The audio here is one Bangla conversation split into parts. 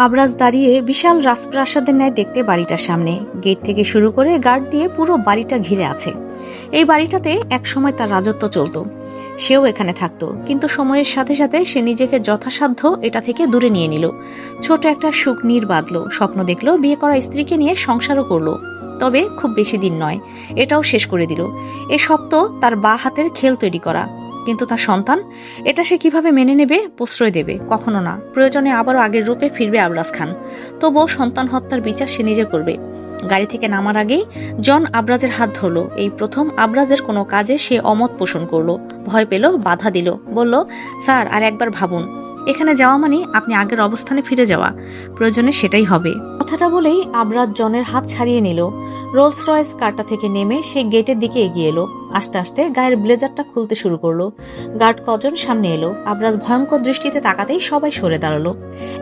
আবরাজ দাঁড়িয়ে বিশাল রাজপ্রাসাদের ন্যায় দেখতে বাড়িটার সামনে। গেট থেকে শুরু করে গার্ড দিয়ে পুরো বাড়িটা ঘিরে আছে। এই বাড়িটাতে একসময় তার রাজত্ব চলতো, সেও এখানে থাকতো। কিন্তু সময়ের সাথে সাথে সে নিজেকে যথাসাধ্য এটা থেকে দূরে নিয়ে নিল। ছোট একটা সুখ নীর বাঁধলো, স্বপ্ন দেখলো, বিয়ে করা স্ত্রীকে নিয়ে সংসারও করলো। তবে খুব বেশি দিন নয়, এটাও শেষ করে দিল। এ সব তো তার বা হাতের খেল তৈরি করা। কিন্তু তার সন্তান, এটা সে কিভাবে মেনে নেবে, প্রশ্রয় দেবে? কখনো না। প্রয়োজনে আবারও আগের রূপে ফিরবে আবরাজ খান। তবুও সন্তান হত্যার বিচার সে নিজে করবে। গাড়ি থেকে নামার আগেই জন আবরাজের হাত ধরলো। এই প্রথম আবরাজের কোনো কাজে সে অমত পোষণ করলো, ভয় পেল, বাধা দিল, বলল, স্যার আর একবার ভাবুন। এখানে যাওয়া মানে আপনি আগের অবস্থানে ফিরে যাওয়া। প্রয়োজনে সেটাই হবে। কথাটা বলেই আবরাজ জনের হাত ছাড়িয়ে নিল। রোলস রয়েস কারটা থেকে নেমে সে গেটের দিকে এগিয়ে এলো। আস্তে আস্তে গায়ের ব্লেজারটা খুলতে শুরু করলো। গার্ড কজন সামনে এলো। আবরাজ ভয়ঙ্কর দৃষ্টিতে তাকাতেই সবাই সরে দাঁড়ালো।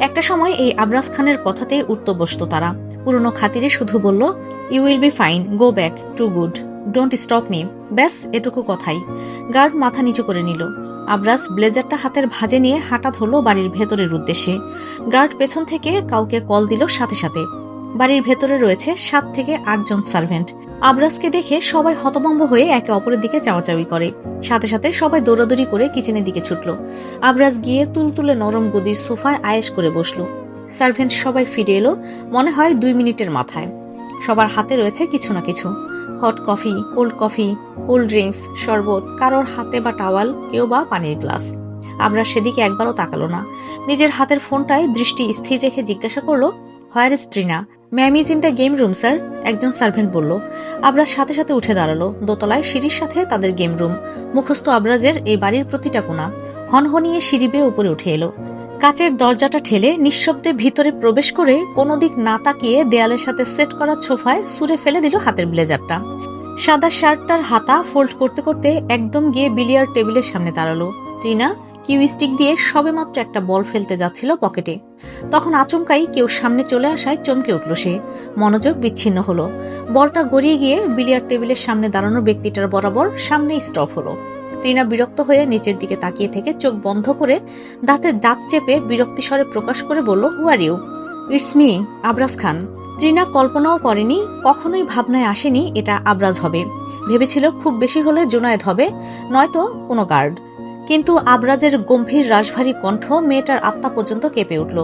একটা সময় এই আবরাজ খানের কথাতেই উঠতে বসতো তারা। পুরনো খাতিরে শুধু বলল, you will be fine, go back to good, don't stop me. ব্যাস এটুকু কথাই। গার্ড মাথা নিচু করে নিল। আবরাজ ব্লেজারটা হাতের ভাঁজে নিয়ে হাঁটা ধরলো বাড়ির ভেতরের উদ্দেশ্যে। গার্ড পেছন থেকে কাউকে কল দিল সাথে সাথে। বাড়ির ভেতরে রয়েছে 7 থেকে 8 জন সার্ভেন্ট। আবরাজকে দেখে সবাই হতভম্ব হয়ে একে অপরের দিকে চাওয়াচাওয়ি করে। সাথে সাথে সবাই দৌড়াদৌড়ি করে কিচেনের দিকে ছুটল। আবরাজ গিয়ে তুলতুলে নরম গদির সোফায় আয়েশ করে বসলো। সার্ভেন্ট সবাই ফিরে এলো, মনে হয় 2 মিনিটের মাথায়। সবার হাতে রয়েছে কিছু না কিছু। হট কফি, কোল্ড ড্রিঙ্কস, শরবত, কারোর হাতে বা টাওয়াল, কেউ বা পানির গ্লাস। আবরাজ সেদিকে একবারও তাকালো না। নিজের হাতের ফোনটায় দৃষ্টি স্থির রেখে জিজ্ঞাসা করলো, where is Trina? Ma'am is in the game room sir, একজন সার্ভেন্ট বলল। আবরাজ সাথে সাথে উঠে দাঁড়ালো। দোতলায় সিঁড়ির সাথে তাদের গেম রুম। মুখস্থ আবরাজের এই বাড়ির প্রতিটা কোণা। হনহনিয়ে সিঁড়ি বেয়ে উপরে উঠে এলো। কাচের দরজাটা ঠেলে নিঃশব্দে ভিতরে প্রবেশ করে কোনো দিক না তাকিয়ে দেয়ালের সাথে সেট করা সোফায় ছুঁড়ে ফেলে দিল হাতের ব্লেজারটা। সাদা শার্টটার হাতা ফোল্ড করতে করতে একদম গিয়ে বিলিয়ার্ড টেবিলের সামনে দাঁড়ালো। ট্রিনা কিউ স্টিক দিয়ে সবেমাত্র একটা বল ফেলতে যাচ্ছিল পকেটে। তখন আচমকাই কেউ সামনে চলে আসায় চমকে উঠল সে। মনোযোগ বিচ্ছিন্ন হলো। বলটা গড়িয়ে গিয়ে বিলিয়ার্ড টেবিলের সামনে দাঁড়ানো ব্যক্তিটার বরাবর সামনেই স্টপ হলো। ট্রিনা বিরক্ত হয়ে নিচের দিকে তাকিয়ে থেকে চোখ বন্ধ করে দাঁতে দাঁত চেপে বিরক্তি স্বরে প্রকাশ করে বলল, হু আর ইউ? ইটস মি, আবরাজ খান। ট্রিনা কল্পনাও করেনি, কখনোই ভাবনায় আসেনি এটা আবরাজ হবে। ভেবেছিল খুব বেশি হলে জুনায়েদ হবে, নয়তো কোনো গার্ড। কিন্তু আবরাজের গম্ভীর রাশভারী কণ্ঠ মেয়েটার আত্মা পর্যন্ত কেঁপে উঠল।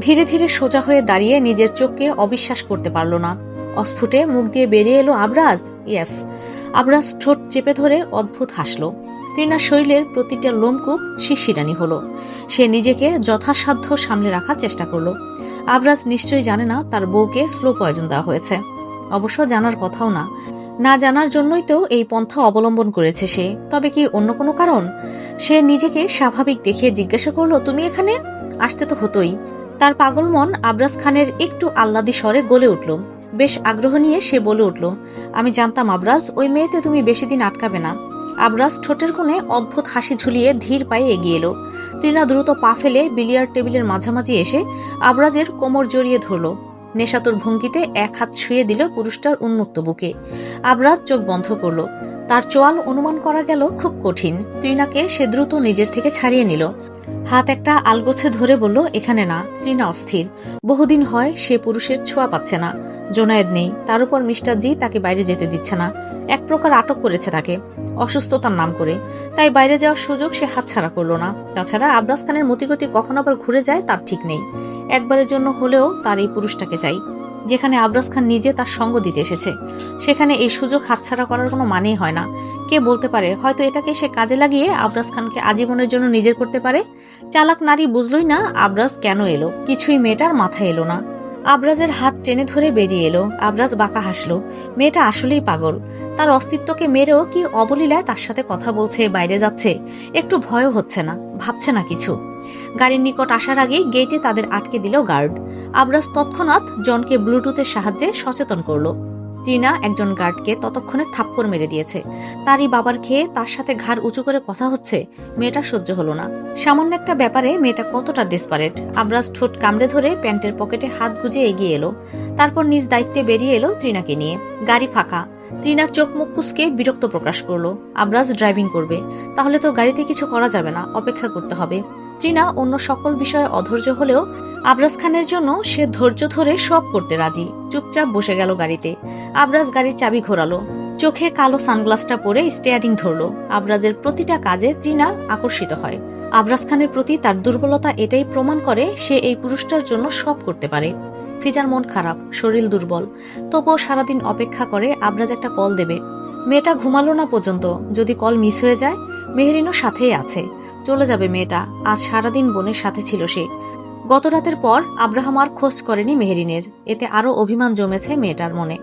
ধীরে ধীরে সোজা হয়ে দাঁড়িয়ে নিজের চোখকে অবিশ্বাস করতে পারল না। অস্ফুটে মুখ দিয়ে বেরিয়ে এলো, আবরাজ? ইয়েস। আবরাজ ঠোঁট চেপে ধরে অদ্ভুত হাসল। ট্রিনার শরীরের প্রতিটা লোমকূপ শিরশিরানি হলো। সে নিজেকে যথাসাধ্য সামলে রাখার চেষ্টা করলো। আবরাজ নিশ্চয়ই জানে না তার বউকে স্লো পয়জন দেওয়া হয়েছে। অবশ্য জানার কথাও না। না জানার জন্যই তো এই পন্থা অবলম্বন করেছে সে। তবে কি অন্য কোনো কারণ? সে নিজেকে স্বাভাবিক দেখিয়ে জিজ্ঞাসা করলো, তুমি এখানে? আসতে তো হতোই। তার পাগল মন আবরাজ খানের একটু আহ্লাদি স্বরে গলে উঠল। বেশ আগ্রহ নিয়ে সে বলে উঠল, আমি জানতাম আবরাজ, ওই মেয়েতে তুমি বেশি দিন আটকাবে না। আবরাজ ঠোঁটের কোণে অদ্ভুত হাসি ঝুলিয়ে ধীর পায়ে এগিয়ে এলো। ট্রিনা দ্রুত পা ফেলে বিলিয়ার্ড টেবিলের মাঝামাঝি এসে আবরাজের কোমর জড়িয়ে ধরল। নেশাতুর ভঙ্গিতে এক হাত ছুঁয়ে দিল পুরুষটার উন্মুক্ত বুকে। আবরাজ চোখ বন্ধ করল। তার চোয়াল অনুমান করা গেল খুব কঠিন। ট্রিনাকে সে দ্রুত নিজের থেকে ছাড়িয়ে নিল। হাত একটা আলগোছে ধরে বলল, এখানে না। ট্রিনা অস্থির। বহুদিন হয় সে পুরুষের ছোঁয়া পাচ্ছে না। জোনায়েদ নেই, তার উপর মিস্টার জি তাকে বাইরে যেতে দিচ্ছে না। এক প্রকার আটক করেছে তাকে, অসুস্থতার নাম করে। তাই বাইরে যাওয়ার সুযোগ সে হাতছাড়া করলো না। তাছাড়া আবরাজ খানের মতিগতি কখন আবার ঘুরে যায় তার ঠিক নেই। একবারের জন্য হলেও তার এই পুরুষটাকে চাই। যেখানে আবরাজ খান নিজে তার সঙ্গ দিতে এসেছে, সেখানে এই সুযোগ হাতছাড়া করার কোনো মানেই হয় না। কে বলতে পারে, হয়তো এটাকে সে কাজে লাগিয়ে আবরাজ খানকে আজীবনের জন্য নিজের করতে পারে। চালাক নারী বুঝলই না আবরাজ কেন এলো। কিছুই মেয়েটার মাথায় এলো না। আবরাজের হাত টেনে ধরে বেরিয়ে এলো। আবরাজ বাঁকা হাসলো। মেয়েটা আসলেই পাগল। তার অস্তিত্বকে মেরেও কি অবলীলায় তার সাথে কথা বলছে, বাইরে যাচ্ছে। একটু ভয়ও হচ্ছে না, ভাবছে না কিছু। গাড়ির নিকট আসার আগেই গেটে তাদের আটকে দিল গার্ড। আবরাজ তৎক্ষণাৎ জনকে ব্লুটুথের সাহায্যে সচেতন করলো। ট্রিনা একজন গার্ডকে ততক্ষণে থাপ্পড় মেরে দিয়েছে। তারই বাবার খেয়ে তার সাথে ঘাড় উঁচু করে কথা হচ্ছে। মেয়েটা সহ্য হলো না। সামান্য একটা ব্যাপারে মেয়েটা কতটা ডেসপারেট। আবরাজ ঠোঁট কামড়ে ধরে প্যান্টের পকেটে হাত গুজে এগিয়ে এলো। তারপর নিজ দায়িত্বে বেরিয়ে এলো ট্রিনাকে নিয়ে। গাড়ি ফাঁকা। ট্রিনা চোখ মুখ কুঁচকে বিরক্ত প্রকাশ করলো। আবরাজ ড্রাইভিং করবে, তাহলে তো গাড়িতে কিছু করা যাবে না, অপেক্ষা করতে হবে। টিনা অন্য সকল বিষয়ে অধৈর্য হলেও আবরাজ খানের জন্য সে ধৈর্য ধরে সব করতে রাজি। চুপচাপ বসে গেল গাড়িতে। আবরাজ গাড়ির চাবি ঘোরালো, চোখে কালো সানগ্লাসটা পরে স্টিয়ারিং ধরলো। আবরাজের প্রতিটা কাজে টিনা আকর্ষিত হয়। আবরাজ খানের প্রতি তার দুর্বলতা এটাই প্রমাণ করে সে এই পুরুষটার জন্য সব করতে পারে। ফিজার মন খারাপ, শরীর দুর্বল, তবুও সারাদিন অপেক্ষা করে আবরাজ একটা কল দেবে। মেয়েটা ঘুমালো না পর্যন্ত, যদি কল মিস হয়ে যায়। মেহেরিনও সাথেই আছে, চলে যাবে মেয়েটা। আজ সারাদিন বোনের সাথে ছিল সে। গত রাতের পর আব্রাহাম আর খোঁজ করেনি মেহেরিনের। এতে আরো অভিমান জমেছে মেয়েটার মনে।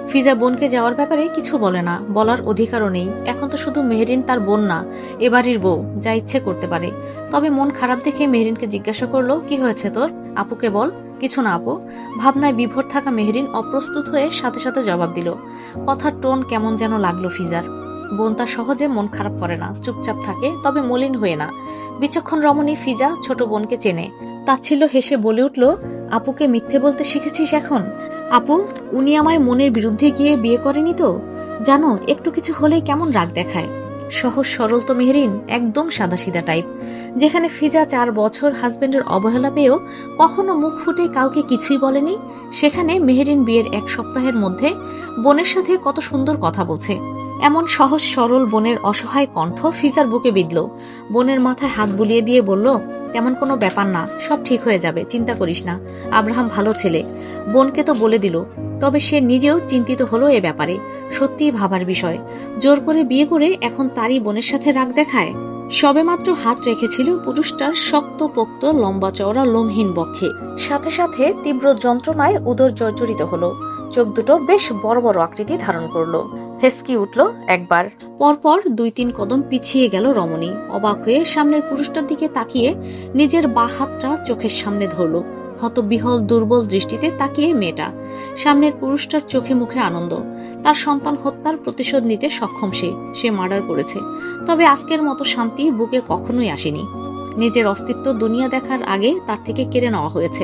ফিজা বোনকে যাওয়ার ব্যাপারে কিছু বলে না, বলার অধিকারও নেই। এখন তো শুধু মেহেরিন তার বোন না, এবাড়ির বউ, যা ইচ্ছে করতে পারে। তবে মন খারাপ দেখে মেহেরিনকে জিজ্ঞাসা করলো, কি হয়েছে তোর? আপুকে বল। কিছু না আপু। ভাবনায় বিভোর থাকা মেহেরিন অপ্রস্তুত হয়ে সাথে সাথে জবাব দিল। কথার টোন কেমন যেন লাগলো ফিজার। বোন তার সহজে মন খারাপ করে না, চুপচাপ থাকে, তবে মলিন হয়ে না। বিচক্ষণ রমণী ফিজা ছোট বোনকে চেনে। তাচ্ছিল্য হেসে বলে উঠল, আপুকে মিথ্যে বলতে শিখেছিস এখন? আপু, উনি আমায় মনের বিরুদ্ধে গিয়ে বিয়ে করেনি তো? জানো, একটু কিছু হলেই কেমন রাগ দেখায়। সহজ সরল তো মেহেরিন, একদম সাদাসিধা টাইপ। যেখানে ফিজা 4 বছর হাজবেন্ডের অবহেলা পেয়েও কখনো মুখ ফুটে কাউকে কিছুই বলেনি, সেখানে মেহেরিন বিয়ের 1 সপ্তাহের মধ্যে বোনের সাথে কত সুন্দর কথা বলছে। এমন সহজ সরল বোনের অসহায় কণ্ঠ ফিজার বুকে বিঁধল। বোনের মাথায় হাত বুলিয়ে দিয়ে বলল, তেমন কোনো ব্যাপার না, সব ঠিক হয়ে যাবে, চিন্তা করিস না। আব্রাহাম ভালো ছেলে। বোনকে তো বলে দিল, তবে সে নিজেও চিন্তিত হলো এ ব্যাপারে। সত্যিই ভাবার বিষয়, জোর করে বিয়ে করে এখন তারই বোনের সাথে রাগ দেখায়। সবেমাত্র হাত রেখেছিল পুরুষটার শক্ত পোক্ত লম্বা চওড়া লোমহীন বক্ষে। সাথে সাথে তীব্র যন্ত্রণায় উদর জর্জরিত হলো। চোখ দুটো বেশ বড় বড় আকৃতি ধারণ করলো। হেসকি উঠল একবার, পরপর 2-3 কদম পিছিয়ে গেল রমণী। অবাক হয়ে সামনের পুরুষটার দিকে তাকিয়ে নিজের বাঁ হাতটা চোখের সামনে ধরল। হতবিহল দুর্বল দৃষ্টিতে তাকিয়ে মেয়েটা। সামনের পুরুষটার চোখে মুখে আনন্দ। তার সন্তান হত্যার প্রতিশোধ নিতে সক্ষম সে মার্ডার করেছে। তবে আজকের মতো শান্তি বুকে কখনোই আসেনি। নিজের অস্তিত্ব দুনিয়া দেখার আগে তার থেকে কেড়ে নেওয়া হয়েছে।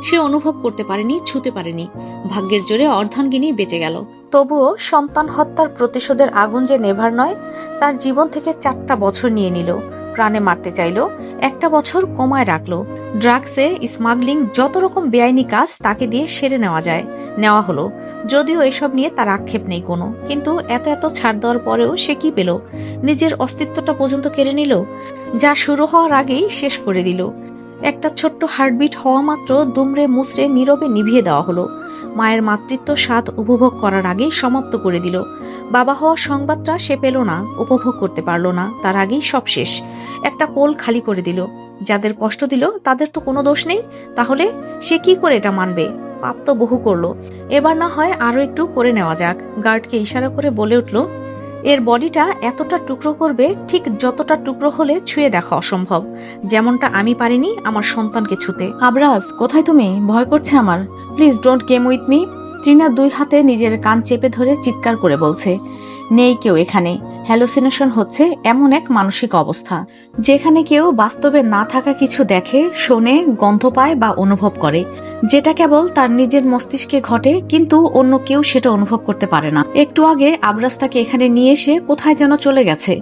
সে অনুভব করতে পারেনি, ছুতে পারেনি। ভাগ্যের জোরে অর্ধাঙ্গিনী বেঁচে গেল। তবুও সন্তান হত্যার প্রতিশোধের আগুন যে নেভার নয়, তার জীবন থেকে 4টা বছর নিয়ে নিল। প্রাণে মারতে চাইল, 1টা বছর কমায় রাখলো। ড্রাগসে স্মাগলিং, যত রকম বেআইনি কাজ তাকে দিয়ে সেরে নেওয়া হলো। যদিও এসব নিয়ে তার আক্ষেপ নেই কোনো, কিন্তু এত এত ছাড় দেওয়ার পরেও সে কি পেল? নিজের অস্তিত্বটা পর্যন্ত কেড়ে নিল, যা শুরু হওয়ার আগেই শেষ করে দিল। একটা ছোট্ট হার্টবিট হওয়া মাত্র দুমড়ে মুচড়ে নীরবে নিভিয়ে দেওয়া হলো। মায়ের মাতৃত্ব স্বাদ উপভোগ করার আগেই সমাপ্ত করে দিল। বাবা হওয়ার সংবাদটা সে পেল না, উপভোগ করতে পারল না, তার আগেই সব শেষ। একটা কোল খালি করে দিল। যাদের কষ্ট দিল তাদের তো কোনো দোষ নেই, তাহলে সে কি করে এটা মানবে? পাপ তো বহু করলো, এবার না হয় আরো একটু করে নেওয়া যাক। গার্ডকে ইশারা করে বলে উঠল, এর বডিটা এতটা টুকরো করবে, ঠিক যতটা টুকরো হলে ছুঁয়ে দেখা অসম্ভব, যেমনটা আমি পারিনি আমার সন্তানকে ছুতে। আবরাজ, কোথায় তুমি? ভয় করছে আমার, please don't game with me. Tina 2 হাতে নিজের কান চেপে ধরে চিৎকার করে বলছে, নেই কেউ এখানে। হ্যালুসিনেশন হচ্ছে এমন এক মানসিক অবস্থা যেখানে কেউ বাস্তবে না থাকা কিছু দেখে, শোনে, গন্ধ পায় বা অনুভব করে, যেটা কেবল তার নিজের মস্তিষ্কে ঘটে, কিন্তু অন্য কেউ সেটা অনুভব করতে পারে না। একটু আগে আবরাজ তাকে এখানে নিয়ে এসে কোথায় যেন চলে গেছে,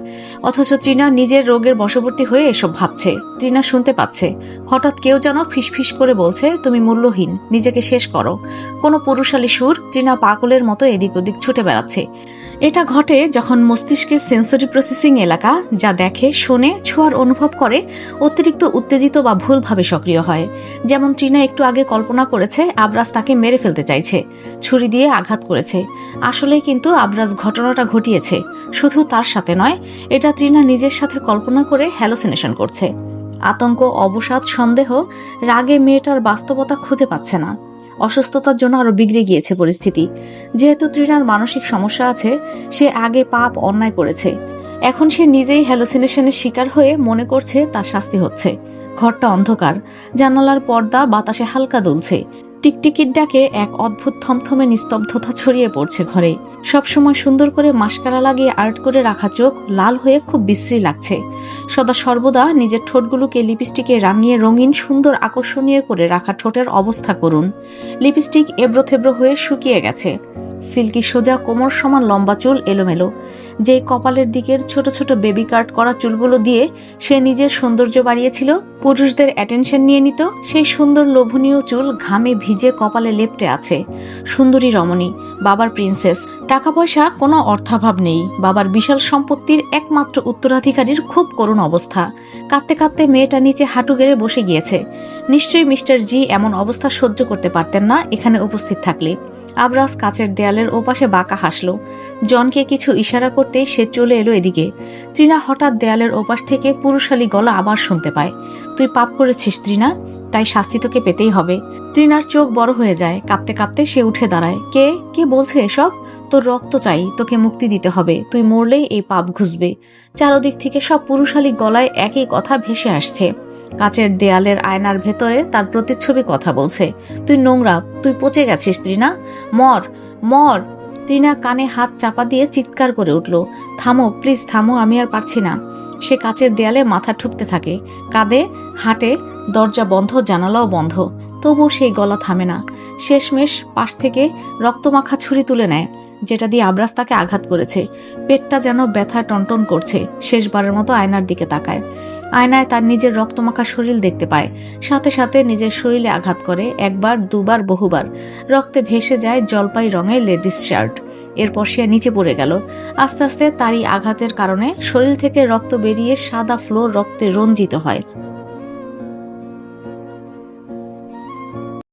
অথচ টিনা নিজের রোগের বশবর্তী হয়ে এসব ভাবছে। টিনা শুনতে পাচ্ছে হঠাৎ কেউ যেন ফিসফিস করে বলছে, তুমি মূল্যহীন, নিজেকে শেষ করো। কোনো পুরুষালী সুর। টিনা পাগলের মতো এদিক ওদিক ছুটে বেড়াচ্ছে। এটা ঘটে যখন মস্তিষ্কের সেন্সরি প্রসেসিং এলাকা যা দেখে, শোনে, ছোঁয়ার অনুভব করে অতিরিক্ত উত্তেজিত বা ভুলভাবে সক্রিয় হয়। যেমন টিনা একটু আগে কল্পনা করেছে আবরাজ তাকে মেরে ফেলতে চাইছে, ছুরি দিয়ে আঘাত করেছে। আসলে কিন্তু আবরাজ ঘটনাটা ঘটিয়েছে, শুধু তার সাথে নয়, এটা টিনা নিজের সাথে কল্পনা করে হ্যালোসিনেশন করছে। আতঙ্ক, অবসাদ, সন্দেহ, রাগে মেয়েটার বাস্তবতা খুঁজে পাচ্ছে না। অসুস্থতার জন্য আরো বিগড়ে গিয়েছে পরিস্থিতি। যেহেতু ত্রিনার মানসিক সমস্যা আছে, সে আগে পাপ অন্যায় করেছে, এখন সে নিজেই হ্যালোসিনেশনের শিকার হয়ে মনে করছে তার শাস্তি হচ্ছে। ঘরটা অন্ধকার, জানালার পর্দা বাতাসে হালকা দুলছে। টিকটিকির ডাকে এক অদ্ভুত থমথমে নিস্তব্ধতা ছড়িয়ে পড়ছে ঘরে। সবসময় সুন্দর করে মাস্কারা লাগিয়ে আর্ট করে রাখা চোখ লাল হয়ে খুব বিশ্রী লাগছে। সদা সর্বদা নিজের ঠোঁটগুলোকে লিপস্টিকে রাঙিয়ে রঙিন সুন্দর আকর্ষণীয় করে রাখা ঠোঁটের অবস্থা করুন। লিপস্টিক এবড়ো থেবড়ো হয়ে শুকিয়ে গেছে। সিল্কি সোজা কোমর সমান লম্বা চুল এলোমেলো, যেই কপালের দিকের ছোট ছোট বেবি কাট করা চুলগুলো দিয়ে সে নিজের সৌন্দর্য বাড়িয়েছিল, পুরুষদের অ্যাটেনশন নিয়ে নিত। সেই সুন্দর লোভনীয় চুল ঘামে ভিজে কপালে লেপ্টে আছে। সুন্দরী রমণী, বাবার প্রিন্সেস। টাকা পয়সা কোনো অর্থাভাব নেই। বাবার বিশাল সম্পত্তির একমাত্র উত্তরাধিকারীর খুব করুণ অবস্থা। কাঁদতে কাঁদতে মেয়েটা নিচে হাঁটু গেড়ে বসে গিয়েছে। নিশ্চয়ই মিস্টার জি এমন অবস্থা সহ্য করতে পারতেন না এখানে উপস্থিত থাকলে। আবরাজ কাচের দেয়ালের ওপাশে বাঁকা হাসল। জনকে কিছু ইশারা করতেই সে চলে এলো এদিকে। তৃণা হঠাৎ দেয়ালের ওপাশ থেকে পুরুষালী গলা আবার শুনতে পায়। তুই পাপ করেছিস তৃণা, তাই শাস্তি তোকে পেতেই হবে। তৃণার চোখ বড় হয়ে যায়। কাঁপতে কাঁপতে সে উঠে দাঁড়ায়। কে কে বলছে এসব? তোর রক্ত চাই, তোকে মুক্তি দিতে হবে। তুই মরলেই এই পাপ ঘুষবে। চারদিক থেকে সব পুরুষালী গলায় একই কথা ভেসে আসছে। কাচের দেয়ালের আয়নার ভেতরে তার প্রতিচ্ছবি কথা বলছে। তুই নোংরা, তুই পচে গেছিস তৃণা, মর মর। তৃণা কানে হাত চাপা দিয়ে চিৎকার করে উঠল, থামো প্লিজ থামো, আমি আর পারছি না। সে কাচের দেয়ালে মাথা ঠুকতে থাকে, কাঁদে, হাঁটে। দরজা বন্ধ, জানালাও বন্ধ, তবু সেই গলা থামে না। শেষমেশ পাশ থেকে রক্তমাখা ছুরি তুলে নেয়, যেটা দিয়ে আবরাজ তাকে আঘাত করেছে। পেটটা যেন ব্যথায় টনটন করছে। শেষবারের মতো আয়নার দিকে তাকায়। আয়নায় তার নিজের রক্তমাখা শরীর দেখতে পায়। সাথে সাথে নিজের শরীরে আঘাত করে, একবার দুবার বহুবার। রক্তে ভেসে যায় জলপাই রঙের লেডিস শার্ট। এরপর সে নিচে পড়ে গেল। আস্তে আস্তে তারই আঘাতের কারণে শরীর থেকে রক্ত বেরিয়ে সাদা ফ্লোর রক্তে রঞ্জিত হয়।